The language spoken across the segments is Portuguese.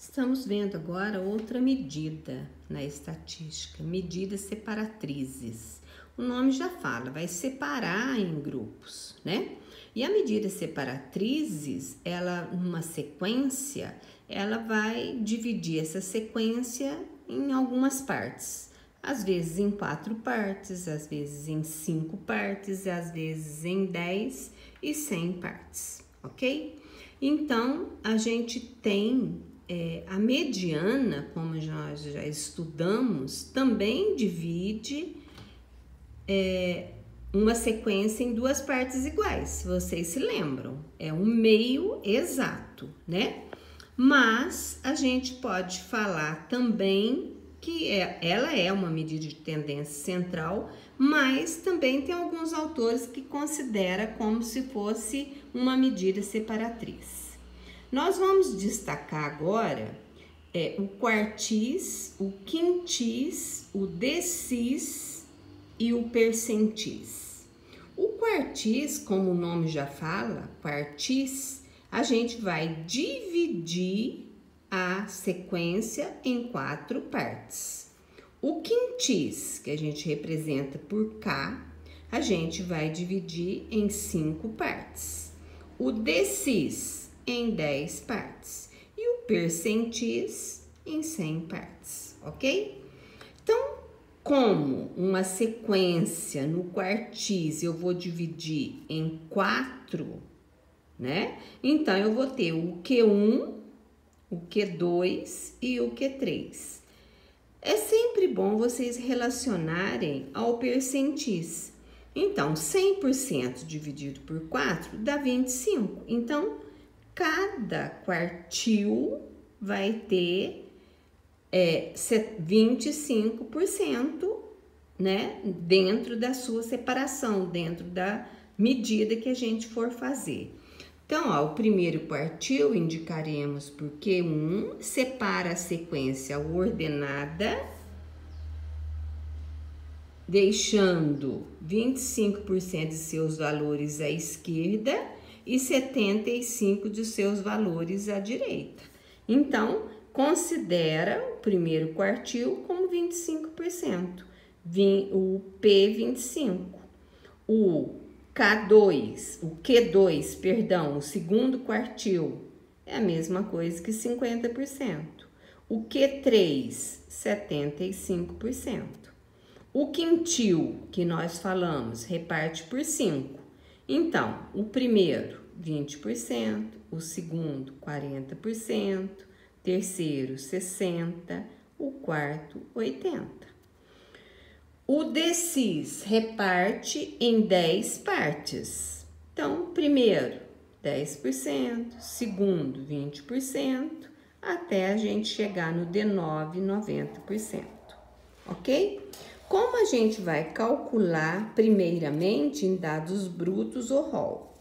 Estamos vendo agora outra medida na estatística, medidas separatrizes. O nome já fala, vai separar em grupos, né? E a medida separatrizes, ela, numa sequência, ela vai dividir essa sequência em algumas partes. Às vezes em 4 partes, às vezes em 5 partes, às vezes em 10 e 100 partes, ok? Então, a gente tem a mediana, como nós já estudamos, também divide uma sequência em 2 partes iguais, se vocês se lembram. É um meio exato, né? Mas a gente pode falar também que ela é uma medida de tendência central, mas também tem alguns autores que consideram como se fosse uma medida separatriz. Nós vamos destacar agora o quartis, o quintis, o decis e o percentis. O quartis, como o nome já fala, quartis, a gente vai dividir a sequência em 4 partes. O quintis, que a gente representa por K, a gente vai dividir em 5 partes. O decis em 10 partes e o percentis em 100 partes, ok? Então, como uma sequência no quartis eu vou dividir em 4, né? Então, eu vou ter o Q1, o Q2 e o Q3. É sempre bom vocês relacionarem ao percentis. Então, 100% dividido por 4 dá 25. Então, cada quartil vai ter 25%, né, dentro da sua separação, dentro da medida que a gente for fazer. Então, ó, o primeiro quartil indicaremos por Q1, separa a sequência ordenada, deixando 25% de seus valores à esquerda e 75% de seus valores à direita. Então, considera o primeiro quartil como 25%, o P25. O Q2, o segundo quartil, é a mesma coisa que 50%. O Q3, 75%. O quintil, que nós falamos, reparte por 5. Então, o primeiro, 20%, o segundo, 40%, terceiro, 60%, o quarto, 80%. O decis reparte em 10 partes. Então, primeiro, 10%, segundo, 20%, até a gente chegar no D9, 90%, ok? Como a gente vai calcular primeiramente em dados brutos o rol?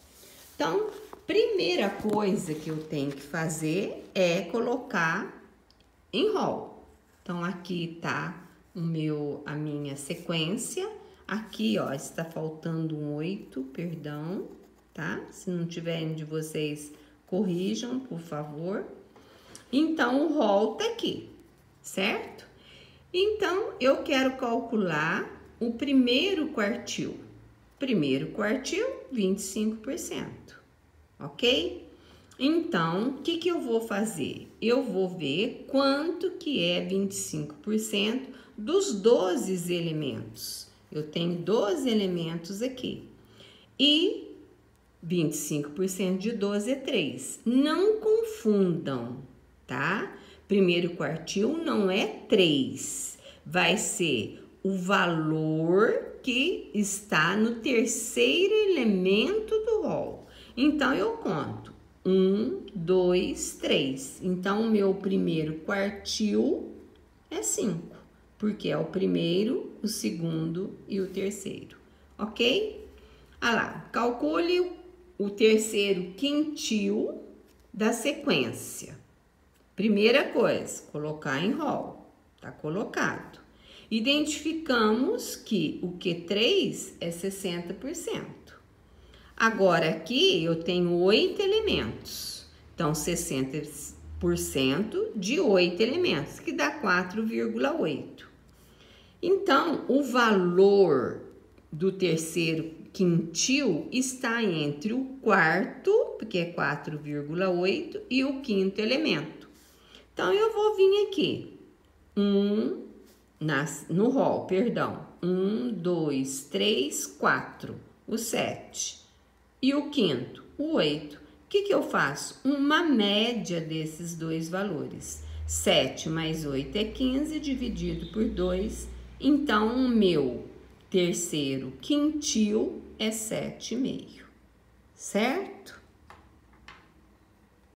Então, primeira coisa que eu tenho que fazer é colocar em rol. Então, aqui tá a minha sequência. Aqui, ó, está faltando um 8, perdão, tá? Se não tiverem de vocês, corrijam, por favor. Então, o rol tá aqui, certo? Então, eu quero calcular o primeiro quartil. Primeiro quartil, 25%, ok? Então, o que eu vou fazer? Eu vou ver quanto que é 25% dos 12 elementos. Eu tenho 12 elementos aqui. E 25% de 12 é 3. Não confundam, tá? Primeiro quartil não é 3, vai ser o valor que está no terceiro elemento do rol. Então, eu conto 1, 2, 3. Então, o meu primeiro quartil é 5, porque é o primeiro, o segundo e o terceiro, ok? Ah lá, calcule o terceiro quintil da sequência. Primeira coisa, colocar em rol, tá colocado. Identificamos que o Q3 é 60%. Agora aqui eu tenho 8 elementos, então 60% de 8 elementos, que dá 4,8. Então, o valor do terceiro quintil está entre o quarto, porque é 4,8, e o quinto elemento. Então, eu vou vir aqui, no rol, perdão, 1, 2, 3, 4, o 7. E o quinto, o 8. O que eu faço? Uma média desses dois valores. 7 mais 8 é 15, dividido por 2. Então, o meu terceiro quintil é 7,5, certo?